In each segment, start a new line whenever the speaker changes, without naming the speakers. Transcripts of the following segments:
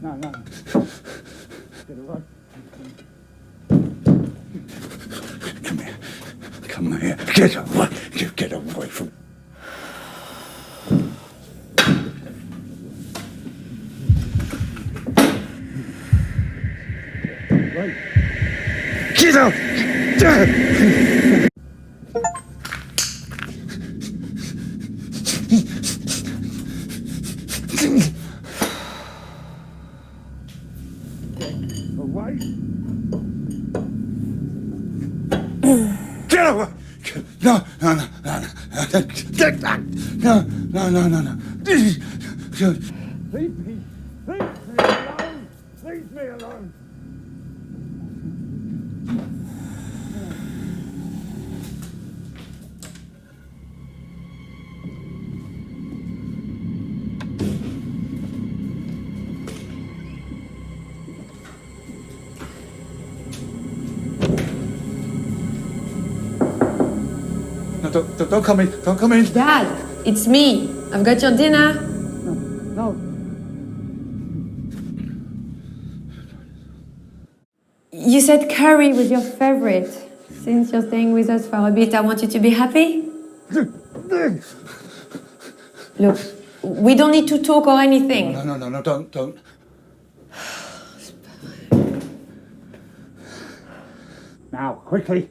No. Come here. Come here. Get away. Get away from... Right. Get out! Away. Get away! No. Get back! No. Leave me alone! Leave me alone! No, don't come in. Don't come in.
Dad, it's me. I've got your dinner.
No.
You said curry was your favorite. Since you're staying with us for a bit, I want you to be happy. Look, we don't need to talk or anything.
No, don't. Now, quickly.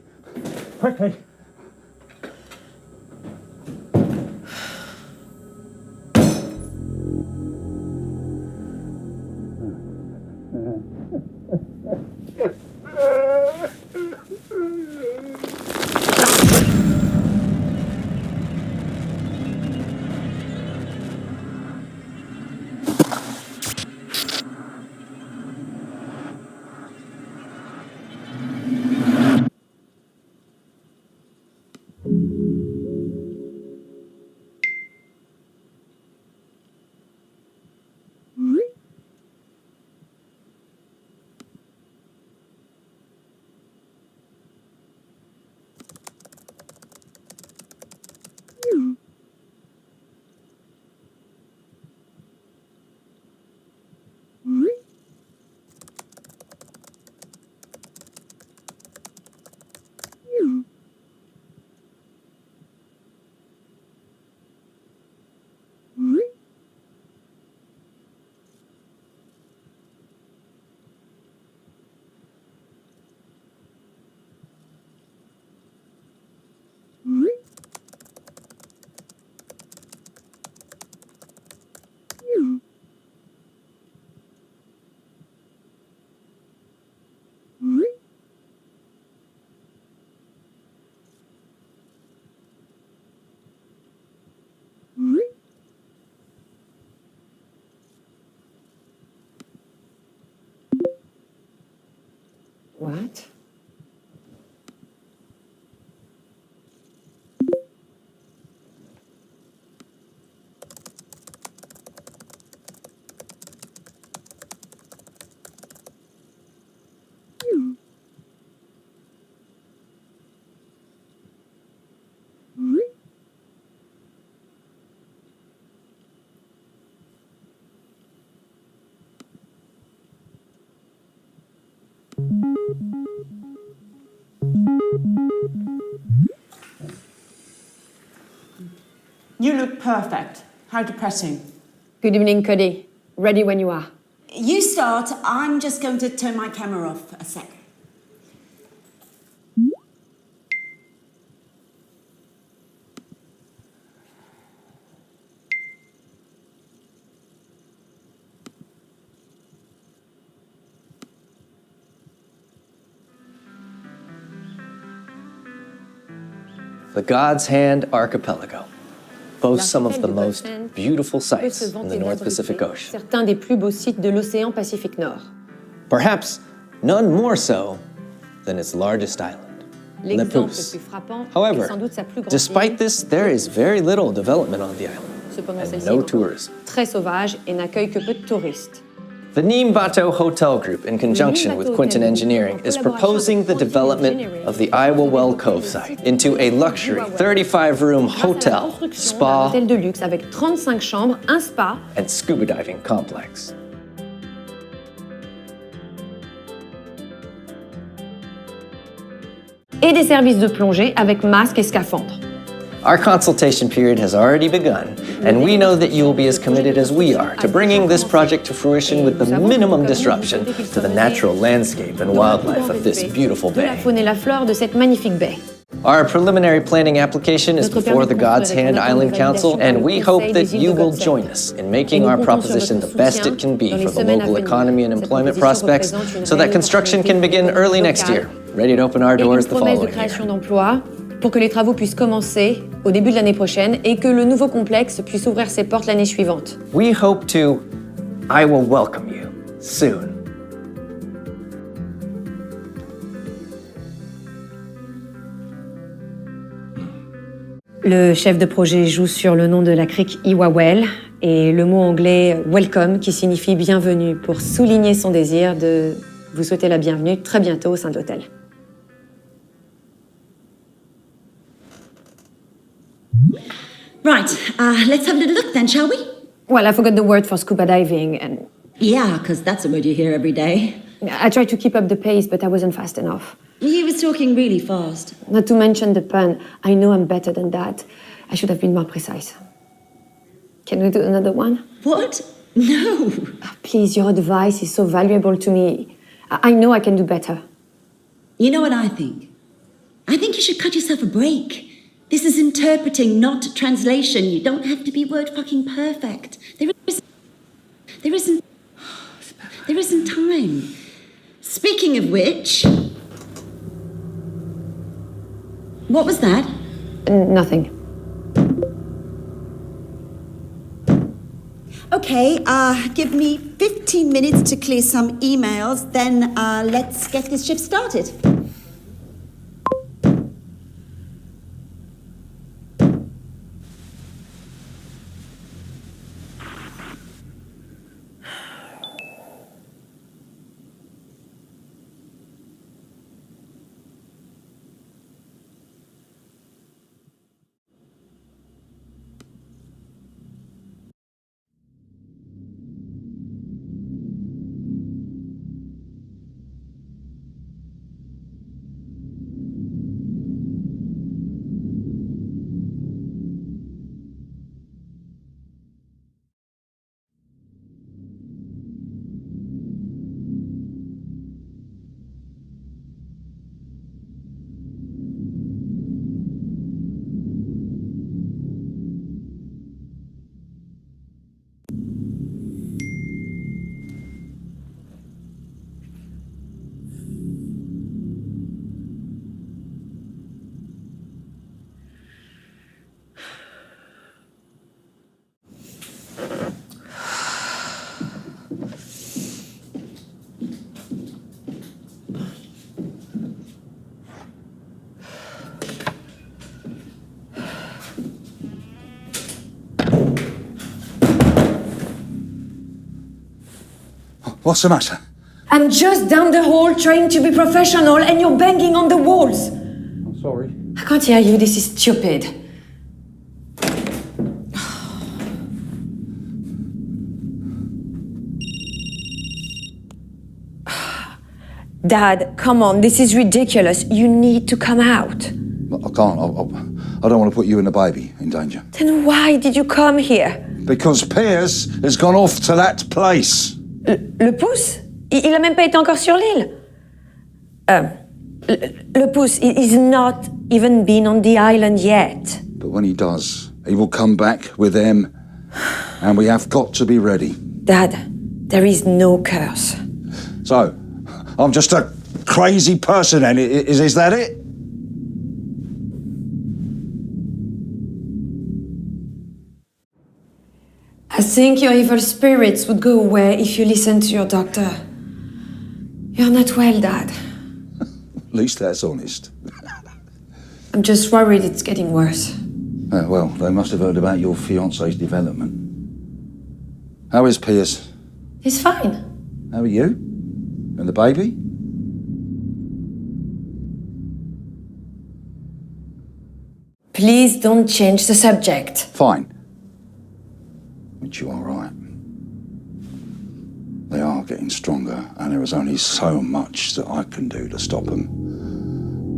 What?
You look perfect. How depressing.
Good evening, Cody. Ready when you are.
You start. I'm just going to turn my camera off a sec.
The God's Hand Archipelago boasts some of the most beautiful sights in the North Pacific Ocean.
Certains des plus beaux sites de l'océan Pacifique Nord.
Perhaps none more so than its largest island,
L'exemple le
Napus.
plus frappant est
However,
sans doute sa plus grande
despite
île.
this, there is very little development on the island
Cependant,
and
celle-ci
no
est encore
tourism.
très sauvage et n'accueille que peu de touristes.
The Niimbato Hotel Group, in conjunction with Quinton Engineering, is proposing the development of the Iowa Well Cove site into a luxury 35-room hotel,
Un
spa,
hôtel de luxe avec 35 chambres, un spa
and scuba diving complex.
et des services de plongée avec masques et scaphandres.
Our consultation period has already begun, and we know that you will be as committed as we are to bringing this project to fruition with the minimum disruption to the natural landscape and wildlife of this beautiful
De la
bay.
faune et la flore de cette magnifique baie.
Our preliminary planning application is before the God's Hand Island Council, and we hope that you will join us in making our proposition the best it can be for the local economy and employment prospects so that construction can begin early next year, ready to open our
Et une
doors the
promesse de
following
création
year.
d'emplois pour que les travaux puissent commencer au début de l'année prochaine et que le nouveau complexe puisse ouvrir ses portes l'année suivante.
We hope to, I will welcome you soon.
Le chef de projet joue sur le nom de la crique Iwawel et le mot anglais welcome qui signifie bienvenue pour souligner son désir de vous souhaiter la bienvenue très bientôt au sein de l'hôtel.
Right, let's have a little look then, shall we?
Well, I forgot the word for scuba diving and
Yeah, because that's a word you hear every day.
I tried to keep up the pace, but I wasn't fast enough.
He was talking really fast.
Not to mention the pun. I know I'm better than that. I should have been more precise. Can we do another one?
What? No.
Please, your advice is so valuable to me. I know I can do better.
You know what I think? I think you should cut yourself a break. This is interpreting, not translation. You don't have to be word fucking perfect. There isn't time. Speaking of which, what was that?
Nothing.
Okay, give me 15 minutes to clear some emails, then let's get this ship started.
What's the matter?
I'm just down the hall trying to be professional and you're banging on the walls.
I'm sorry.
I can't hear you. This is stupid. Dad, come on, this is ridiculous. You need to come out.
I can't. I don't want to put you and the baby in danger.
Then why did you come here?
Because Piers has gone off to that place.
Le pouce? Il a même pas été encore sur l'île. Le pouce, he's not even been on the island yet.
But when he does, he will come back with them, and we have got to be ready.
Dad, there is no curse.
So, I'm just a crazy person, and is that it?
I think your evil spirits would go away if you listened to your doctor. You're not well, Dad.
At least that's honest.
I'm just worried it's getting worse.
Well, they must have heard about your fiancé's development. How is Piers?
He's fine.
How are you? And the baby?
Please don't change the subject.
Fine. Which you are right. They are getting stronger, and there is only so much that I can do to stop them.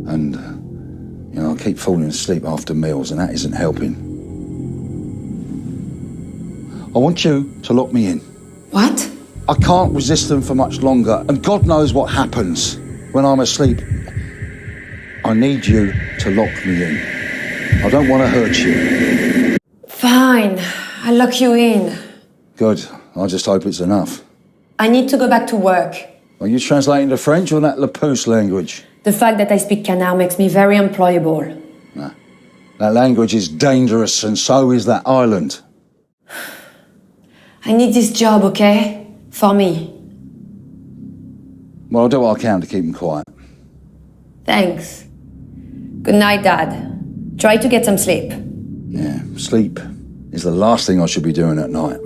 And, I keep falling asleep after meals, and that isn't helping. I want you to lock me in.
What?
I can't resist them for much longer, and God knows what happens when I'm asleep. I need you to lock me in. I don't want to hurt you.
Fine. I'll lock you in.
Good. I just hope it's enough.
I need to go back to work.
Are you translating to French or that Le Pouce language?
The fact that I speak Canard makes me very employable.
No. That language is dangerous, and so is that island.
I need this job, okay? For me.
Well, I'll do what I can to keep him quiet.
Thanks. Good night, Dad. Try to get some sleep.
Yeah, sleep is the last thing I should be doing at night.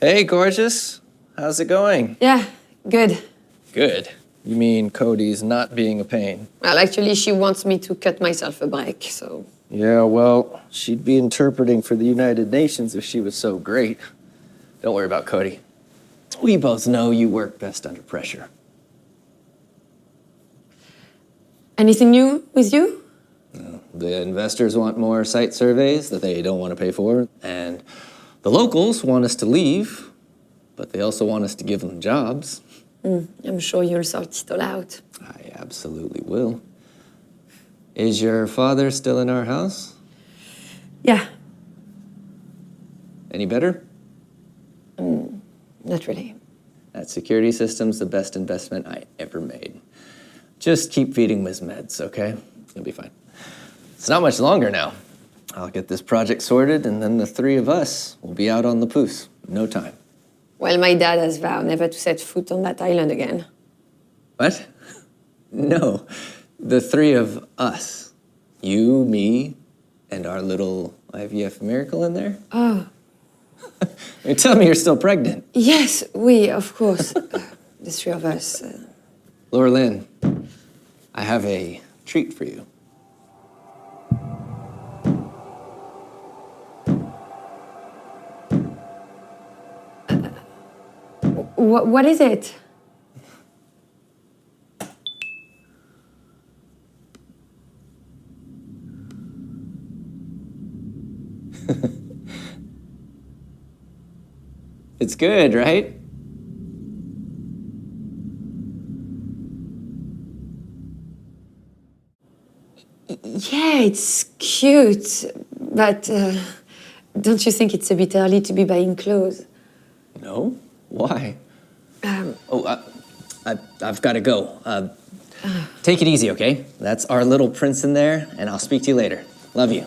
Hey, gorgeous. How's it going?
Yeah, good.
Good. You mean Cody's not being a pain?
Well, actually, she wants me to cut myself a break, so...
Yeah, well, she'd be interpreting for the United Nations if she was so great. Don't worry about Cody. We both know you work best under pressure.
Anything new with you?
The investors want more site surveys that they don't want to pay for, and the locals want us to leave, but they also want us to give them jobs.
I'm sure you'll sort it all out.
I absolutely will. Is your father still in our house?
Yeah,
Any better?
not really.
That security system's the best investment I ever made. Just keep feeding him his meds, okay? He'll be fine. It's not much longer now. I'll get this project sorted, and then the three of us will be out on the Pouce. No time.
Well, my dad has vowed never to set foot on that island again.
What? No. The three of us. You, me, and our little IVF miracle in there?
Oh.
You tell me you're still pregnant.
Yes, we, of course. The three of us.
Laura Lynn, I have a treat for you.
What is it?
It's good, right?
Yeah, it's cute, but don't you think it's a bit early to be buying clothes?
No? Why? I've got to go. Take it easy, okay? That's our little prince in there, and I'll speak to you later. Love you.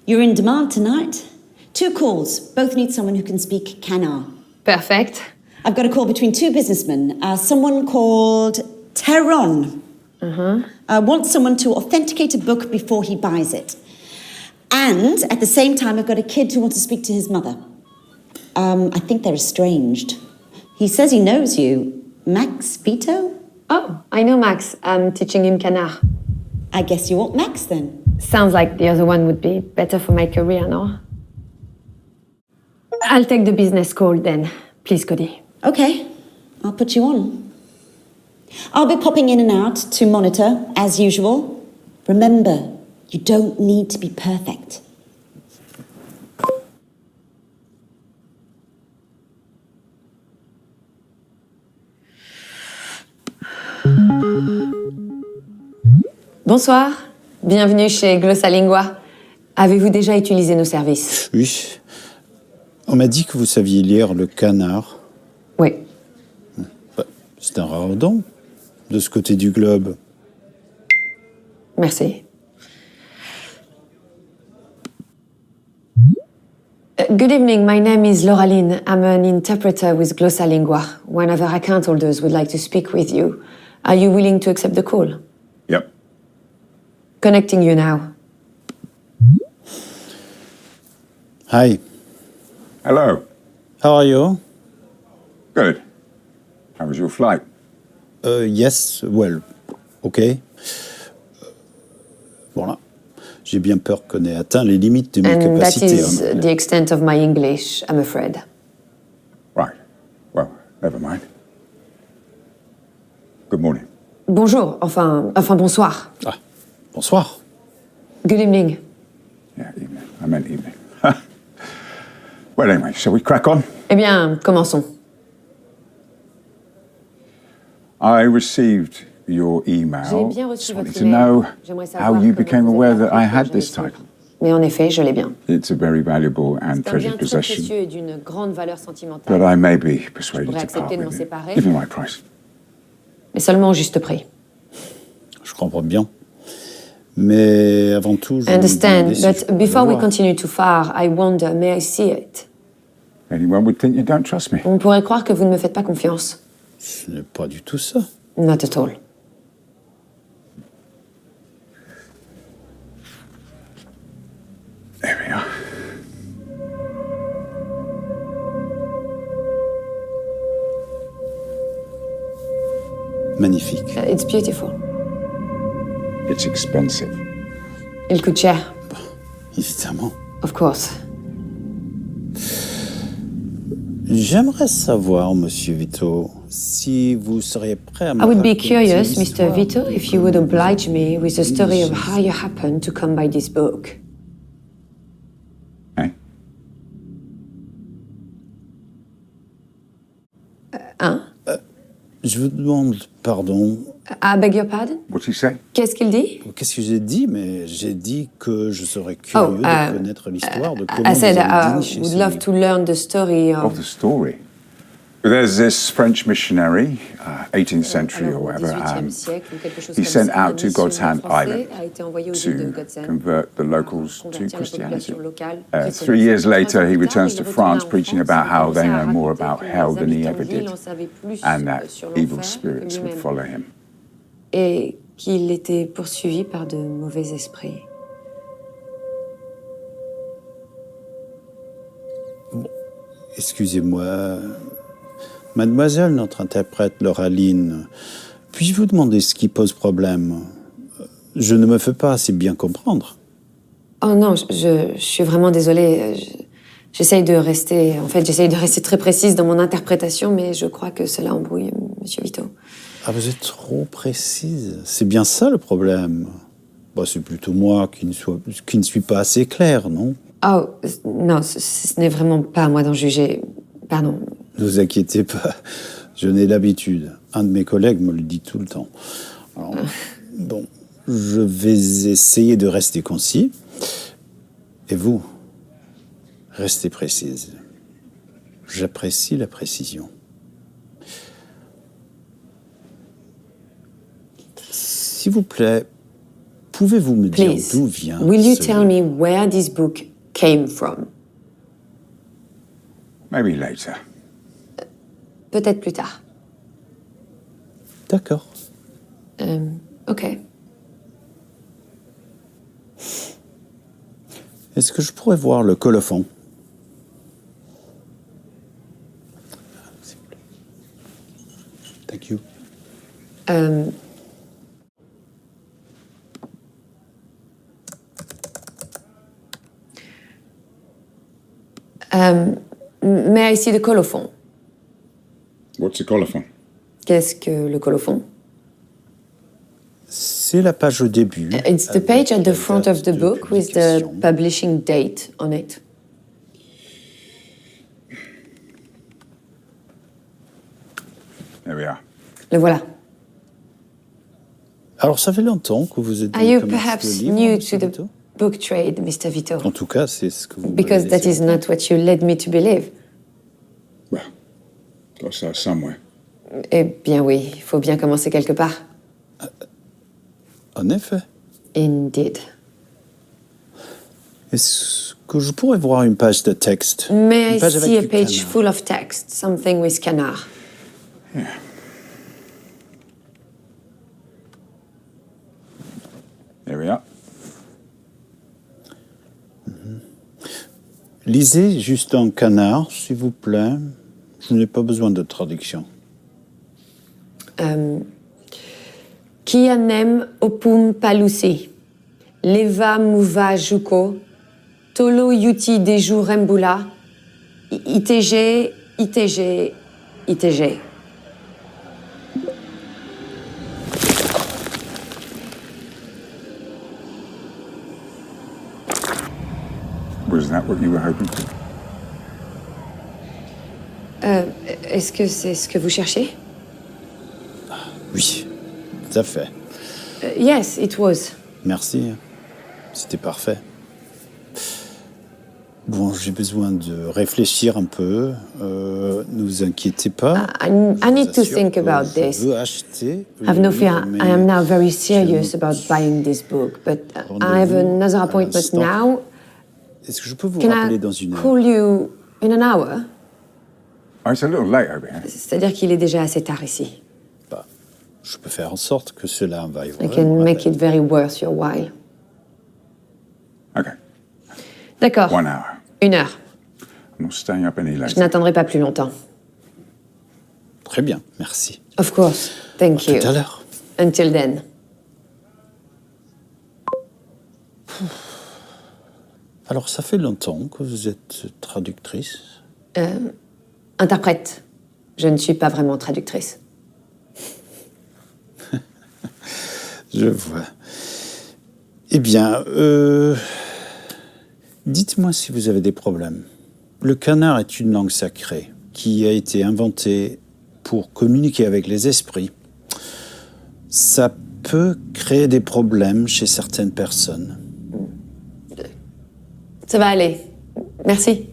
You're in demand tonight. 2 calls. Both need someone who can speak Canard.
Perfect.
I've got a call between 2 businessmen. Someone called Teron. Wants someone to authenticate a book before he buys it. And at the same time, I've got a kid who wants to speak to his mother. I think they're estranged. He says he knows you. Max Vito?
Oh, I know Max. I'm teaching him Canard.
I guess you want Max then.
Sounds like the other one would be better for my career, no? I'll take the business call then. Please, Cody.
Okay, I'll put you on. I'll be popping in and out to monitor, as usual. Remember, you don't need to be perfect.
Bonsoir. Bienvenue chez Glossalingua. Avez-vous déjà utilisé nos services?
Oui. On m'a dit que vous saviez lire le Canard.
Oui.
Bah, c'est un rare don, de ce côté du globe.
Merci. Good evening, my name is Lauraline. I'm an interpreter with Glossalingua. One of our account holders would like to speak with you. Are you willing to accept the call?
Yep.
Connecting you now.
Hi,
Hello.
how are you?
Good. How was your flight?
Yes, well, ok. Voilà. J'ai bien peur qu'on ait atteint les limites de mes
And that
capacités.
is the extent of my English, I'm afraid.
Right. Well, never mind. Good morning.
Bonjour, enfin bonsoir.
Ah, bonsoir.
Good evening.
Yeah, evening. I meant evening. Well, anyway, shall we crack on?
Eh bien, commençons.
I received your email.
J'ai bien
Just
reçu
wanted
votre
to
email.
know
J'aimerais
how
savoir
you
comment
became
vous
aware
êtes
that I
appris que
had
je
this
l'ai su.
title.
Mais en effet, je l'ai bien.
It's a very valuable and
C'est un bien
treasured
très
possession,
précieux et d'une grande valeur
but
sentimentale.
I may be
Je
persuaded
pourrais
to part
accepter de m'en
with it.
séparer.
Give me my price.
Mais seulement au juste prix.
Je comprends bien. Mais avant tout, je
I understand,
me demandais si je
but
pourrais
before
le
we
voir.
continue too far, I wonder, may I see it?
Anyone would think you don't trust me.
On pourrait croire que vous ne me faites pas confiance.
Ce n'est pas du tout ça.
Not at all.
There we are.
Magnifique.
It's beautiful.
It's expensive.
Il coûte cher,
Évidemment.
of course.
J'aimerais savoir, Monsieur Vito, si vous seriez prêt à me
I would be
raconter
curious, Mr.
l'histoire
Vito,
de
if you would
comment
oblige
vous
me with the
avez
story of
initié
how you happened to come by this book.
Hey?
Hein?
Je vous demande pardon.
I beg your pardon?
What's he say?
Qu'est-ce qu'il dit?
Qu'est-ce que j'ai dit? Mais j'ai dit que je serais curieux de connaître l'histoire de comment
I said
vous avez
I
déniché
would
ce
love
livre.
to learn the story
Of
of...
the story. There's this French missionary, 18th century or
Alors, au
whatever.
18e siècle ou quelque chose
He
comme
sent
ça, un
out to God's
missionnaire
Hand
français
Island
a été envoyé aux îles de
to
God's Hand
convert the locals to
convertir la
Christianity.
population locale
3 years later, he
Plus tard,
returns
il
to
retourna
France
en
preaching
France,
about
il
how they
commença à
know more
raconter
about
que
hell
les
than he
habitants
ever
de l'île
did,
en savaient plus
and that
sur
evil
l'enfer que
spirits would
lui-même,
follow him.
et qu'il était poursuivi par de mauvais esprits.
Excusez-moi, Mademoiselle, notre interprète Lauraline, puis-je vous demander ce qui pose problème? Je ne me fais pas assez bien comprendre.
Oh non, je suis vraiment désolée. J'essaye de rester... En fait, j'essaye de rester très précise dans mon interprétation, mais je crois que cela embrouille Monsieur Vito.
Ah, vous êtes trop précise. C'est bien ça le problème. Bah, c'est plutôt moi qui ne suis pas assez clair, non?
Oh, non, ce n'est vraiment pas à moi d'en juger. Pardon.
Ne vous inquiétez pas, je n'ai l'habitude. Un de mes collègues me le dit tout le temps. Alors, bon, je vais essayer de rester concis. Et vous, restez précise. J'apprécie la précision. S'il vous plaît, pouvez-vous me dire
Please,
d'où vient
will you
ce...
tell me where this book came from?
Maybe later.
Peut-être plus tard.
D'accord.
Ok.
Est-ce que je pourrais voir le colophon? Thank you.
May I see the colophon?
What's a colophon?
Qu'est-ce que le colophon?
C'est la page au début.
It's the
avec
page at
la
the front of
date
the
de
book with the
publication.
publishing date on it.
There we are.
Le voilà.
Alors, ça fait longtemps que vous êtes
Are
dans le
you
commerce
perhaps
de livres,
new
Monsieur
to the
Vito?
book trade, Mr. Vito?
En tout cas, c'est ce que vous
Because
m'avez
that
laissé
is not what you led me to believe.
Well, got to start somewhere.
Eh bien oui, il faut bien commencer quelque part.
En effet.
Indeed.
Est-ce que je pourrais voir une page de texte?
May
Une
I
page avec
see a
du
page
canard.
full of text, something with canard?
There we are.
Lisez juste en canard, s'il vous plaît. Je n'ai pas besoin de traduction.
Kianem opum palusi, leva muva juko, tolo yuti deju rembula, itg, itg, itg.
Was that what you were hoping for?
Est-ce que c'est ce que vous cherchez?
Oui, tout à fait.
Yes, it was.
Merci. C'était parfait. Bon, j'ai besoin de réfléchir un peu. Ne vous inquiétez pas.
I need to
Je vous assure
think
que
about
je
this.
veux acheter le
Have no
livre,
fear.
mais
I am now very
je
serious
ne
about
peux
buying this book, but
Rendez-vous
I have another
à
appointment
l'instant.
now.
Est-ce que je peux vous
Can
rappeler
I
dans une heure?
call you in an hour?
Oh, it's a little late over here.
C'est-à-dire qu'il est déjà assez tard ici.
Bah, je peux faire en sorte que cela vaille
I
vraiment
can
la
make
peine.
it very worth your while.
Okay,
D'accord.
1 hour.
1 heure.
I'm not staying up any
Je
later.
n'attendrai pas plus longtemps.
Très bien, merci.
Of course. Thank you.
Tout à l'heure.
Until then.
Alors, ça fait longtemps que vous êtes traductrice.
Interprète. Je ne suis pas vraiment traductrice.
Je vois. Eh bien, dites-moi si vous avez des problèmes. Le canard est une langue sacrée qui a été inventée pour communiquer avec les esprits. Ça peut créer des problèmes chez certaines personnes.
Ça va aller. Merci.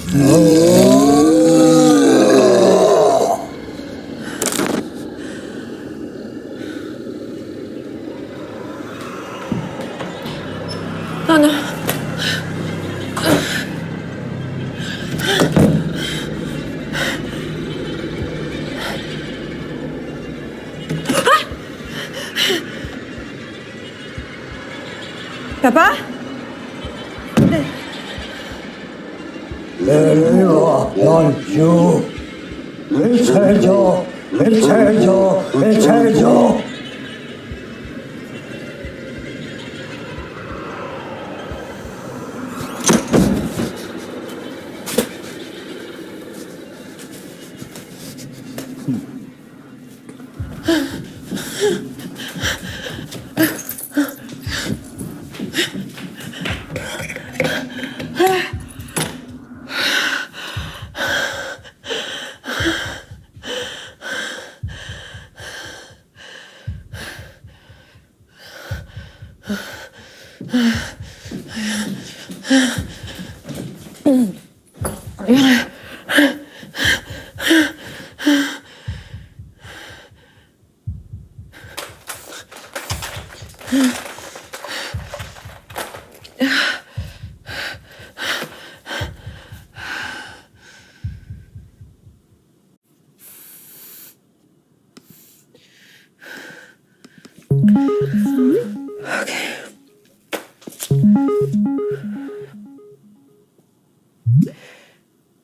Oh non. Papa?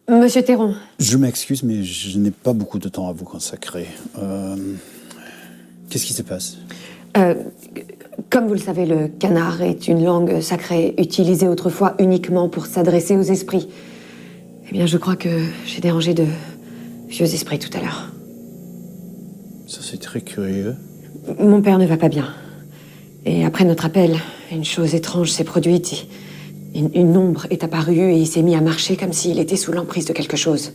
Monsieur Théron.
Je m'excuse, mais je n'ai pas beaucoup de temps à vous consacrer. Qu'est-ce qui se passe?
Comme vous le savez, le canard est une langue sacrée utilisée autrefois uniquement pour s'adresser aux esprits. Eh bien, je crois que j'ai dérangé de vieux esprits tout à l'heure.
Ça, c'est très curieux.
Mon père ne va pas bien. Et après notre appel, une chose étrange s'est produite. Une ombre est apparue et il s'est mis à marcher comme s'il était sous l'emprise de quelque chose.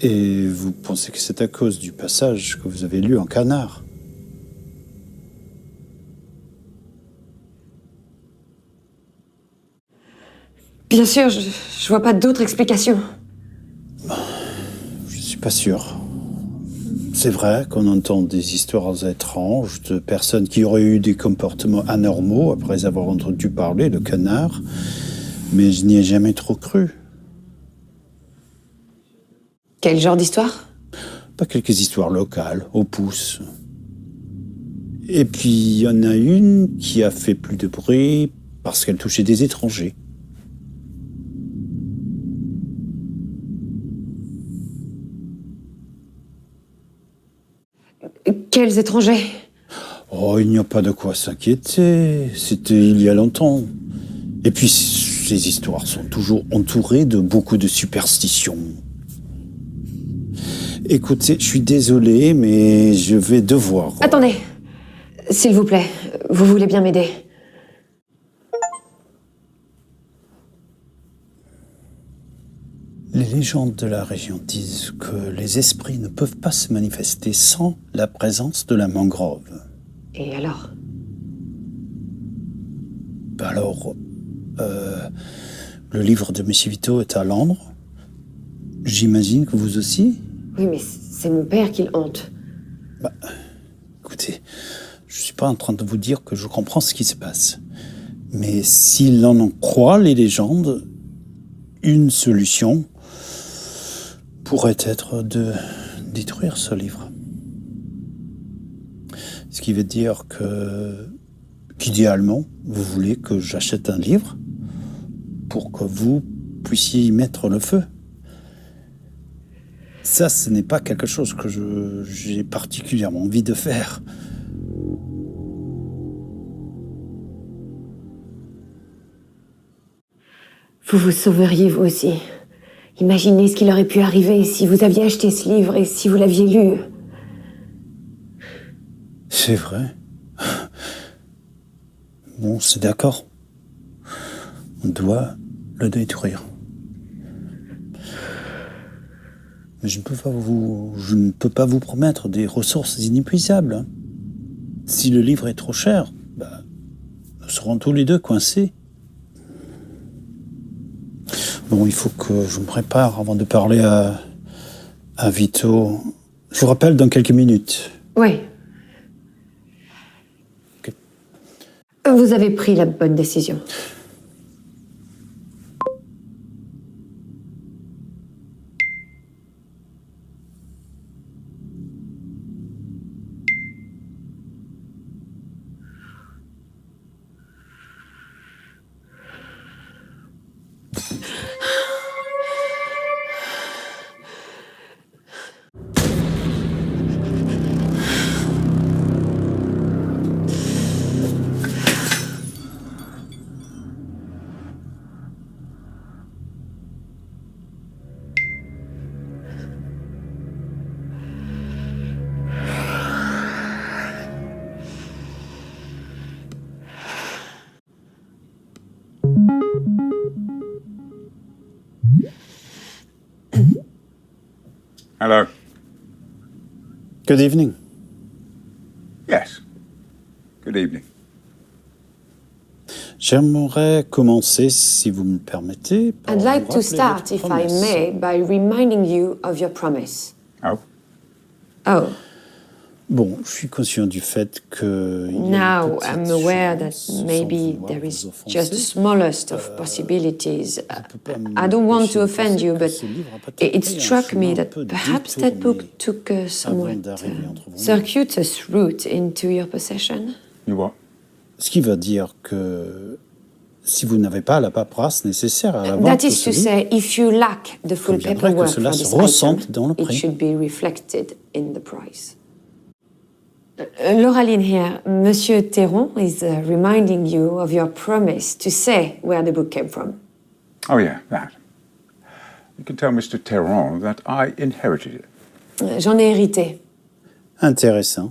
Et vous pensez que c'est à cause du passage que vous avez lu en canard?
Bien sûr, je vois pas d'autre explication.
Je suis pas sûr. C'est vrai qu'on entend des histoires étranges de personnes qui auraient eu des comportements anormaux après avoir entendu parler le canard, mais je n'y ai jamais trop cru.
Quel genre d'histoire?
Pas quelques histoires locales, au pouce. Et puis, il y en a une qui a fait plus de bruit parce qu'elle touchait des étrangers.
Quels étrangers?
Oh, il n'y a pas de quoi s'inquiéter. C'était il y a longtemps. Et puis, ces histoires sont toujours entourées de beaucoup de superstitions. Écoutez, je suis désolé, mais je vais devoir...
Attendez. S'il vous plaît, vous voulez bien m'aider?
Les légendes de la région disent que les esprits ne peuvent pas se manifester sans la présence de la mangrove.
Et alors?
Alors, le livre de M. Vito est à Londres. J'imagine que vous aussi?
Oui, mais c'est mon père qui le hante.
Écoutez, je ne suis pas en train de vous dire que je comprends ce qui se passe. Mais si l'on en croit les légendes, une solution pourrait être de détruire ce livre. Ce qui veut dire que, qu'idéalement, vous voulez que j'achète un livre pour que vous puissiez y mettre le feu. Ça, ce n'est pas quelque chose que j'ai particulièrement envie de faire.
Vous vous sauveriez vous aussi. Imaginez ce qu'il aurait pu arriver si vous aviez acheté ce livre et si vous l'aviez lu.
C'est vrai. Bon, c'est d'accord. On doit le détruire. Mais je ne peux pas vous promettre des ressources inépuisables. Hein. Si le livre est trop cher, nous serons tous les deux coincés. Bon, il faut que je me prépare avant de parler à Vito. Je vous rappelle dans quelques minutes.
Oui.
Ok.
Vous avez pris la bonne décision.
Hello.
Good evening.
Yes. Good evening.
J'aimerais commencer, si vous me permettez, par
I'd
vous
like to
rappeler
start,
votre
if I
promesse.
may, by reminding you of your promise.
Oh.
Oh,
Bon, je suis conscient du fait que... il y a une
now
petite
I'm aware that
chance, sans
maybe
vouloir
there
vous
is
offenser.
just the smallest of possibilities.
peux pas
I don't want
m'empêcher
to
de
offend
penser
you,
que
but
ce livre a peut-être
it
pris un
struck me
chemin un
that
peu
perhaps that book
détourné
took a somewhat
d'arriver entre vos mains.
circuitous route into your possession.
You what?
Ce qui veut dire que si vous n'avez pas la paperasse nécessaire à la vente
That
de
is
ce
to
livre,
say, if you lack the full
conviendrait que
paperwork
cela
for
se
this
ressente
item,
dans le
it
prix.
should be reflected in the price. Lauraline here. Monsieur Théron is reminding you of your promise to say where the book came from.
Oh, yeah, that. You can tell Mr. Terron that I inherited it.
J'en ai hérité.
intéressant.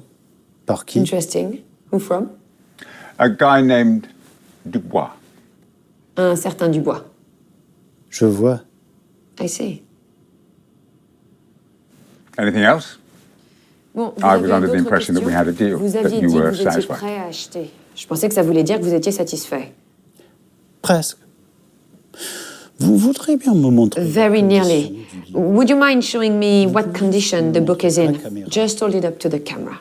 Par qui?
Interesting. Who from?
A guy named Dubois.
Un certain Dubois.
Je vois.
I see.
Anything else?
Bon, vous
I
aviez
was under the
d'autres
impression that we
questions?
had a deal,
Vous
that
aviez
you
dit que
were
vous étiez
satisfied.
prêt à acheter. Je pensais que ça voulait dire que vous étiez satisfait.
Presque. Vous voudriez bien me montrer.
Very
les
nearly.
conditions du livre?
Would you mind showing me what condition the book is in?
La caméra.
Just hold it up to the camera.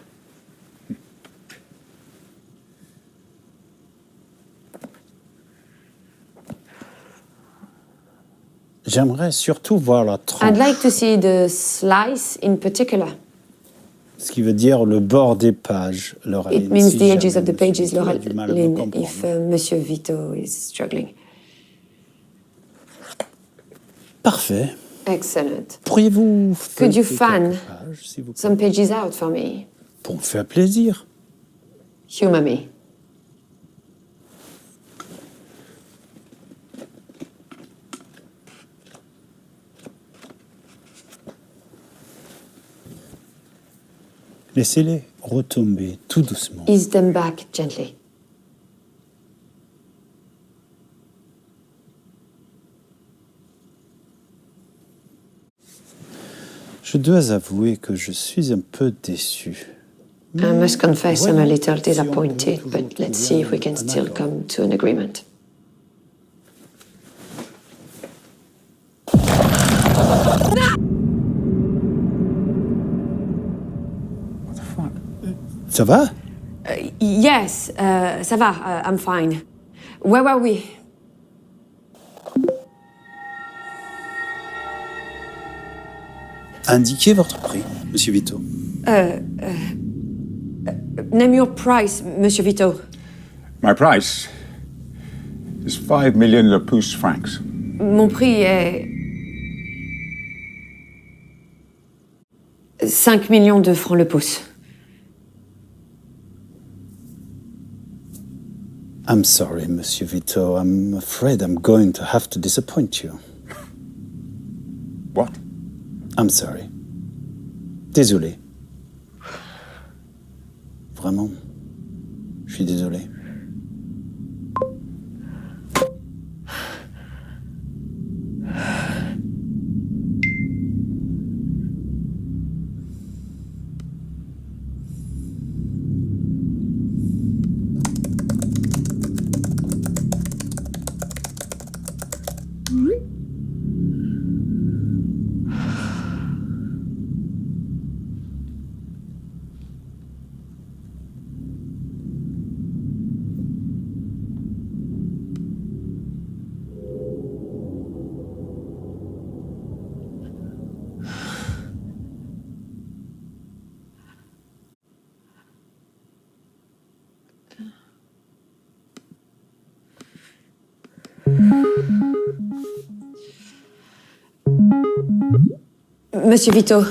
J'aimerais surtout voir la tranche.
I'd like to see the slice in particular.
Ce qui veut dire le bord des pages, Lauraline.
It means
Si
the edges
jamais
of the
Monsieur
pages,
Vito a du mal à me
Lauraline,
comprendre.
if Monsieur Vito is struggling.
Parfait.
Excellent.
Pourriez-vous
Could you
feuilleter
fan
quelques pages, s'il vous plaît,
some pages out for me?
pour me faire plaisir?
Humor me.
Laissez-les retomber tout doucement.
Ease them back gently.
Je dois avouer que je suis un peu déçu.
I must confess I'm a
Voyons
little
si on peut
disappointed,
toujours
but let's
trouver
see if we can
un
still
accord.
come to an agreement.
What the fuck?
Ça va?
Yes, ça va, I'm fine. Where were we?
Indiquez votre prix, Monsieur Vito.
Name your price, Monsieur Vito.
My price is 5 million Lepus francs.
Mon prix est 5 millions de francs le pouce.
I'm sorry, Monsieur Vito. I'm afraid I'm going to have to disappoint you.
What?
I'm sorry. Désolé. Vraiment, je suis désolé.
Monsieur Vito,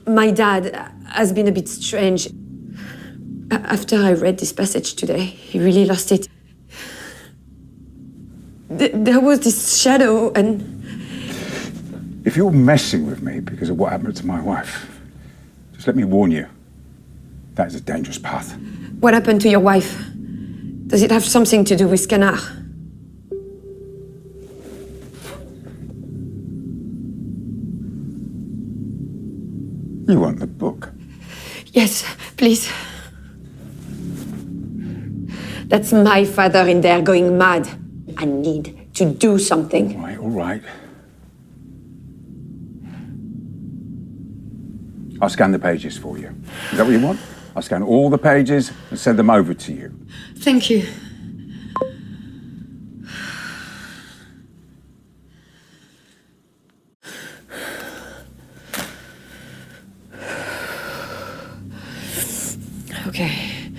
my dad has been a bit strange. After I read this passage today, he really lost it. There was this shadow and...
If you're messing with me because of what happened to my wife, just let me warn you, that is a dangerous path.
What happened to your wife? Does it have something to do with Scanner?
You want the book?
Yes, please. That's my father in there going mad. I need to do something.
All right. I'll scan the pages for you. Is that what you want? I'll scan all the pages and send them over to you.
Thank you. Okay,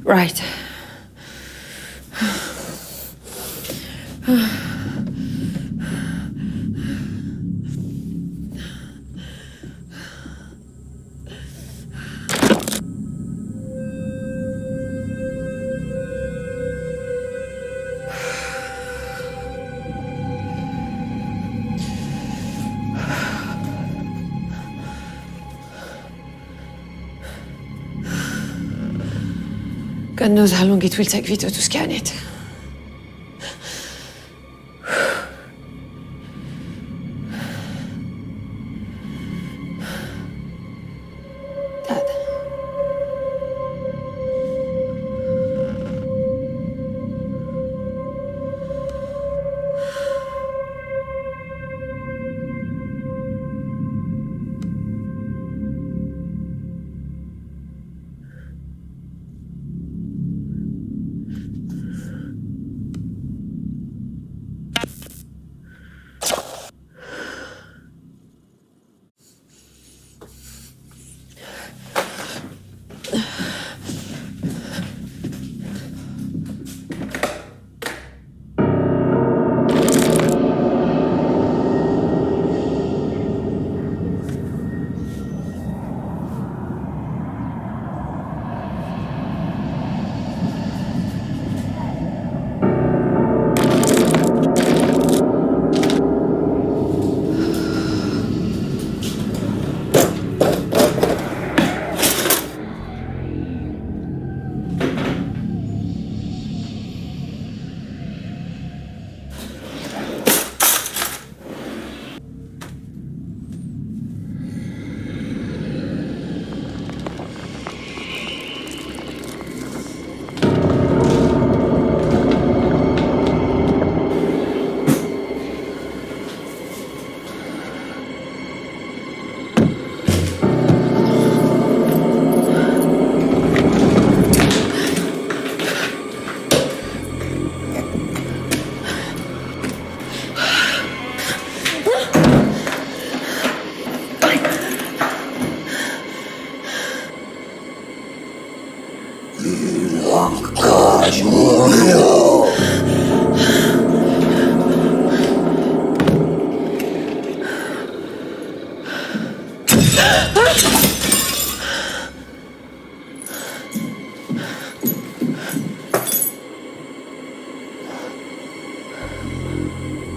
right. God knows how long it will take Vito to scan it. Dad.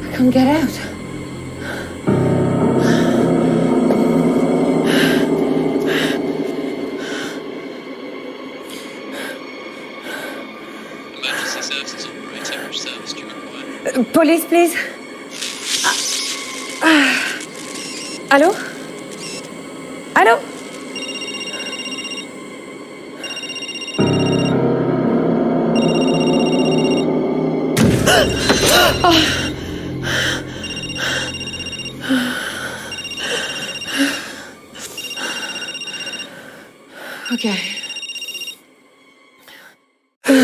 I can't get out.
Emergency services operator, which service do you require?
Police, please. Allô? Allô? Okay.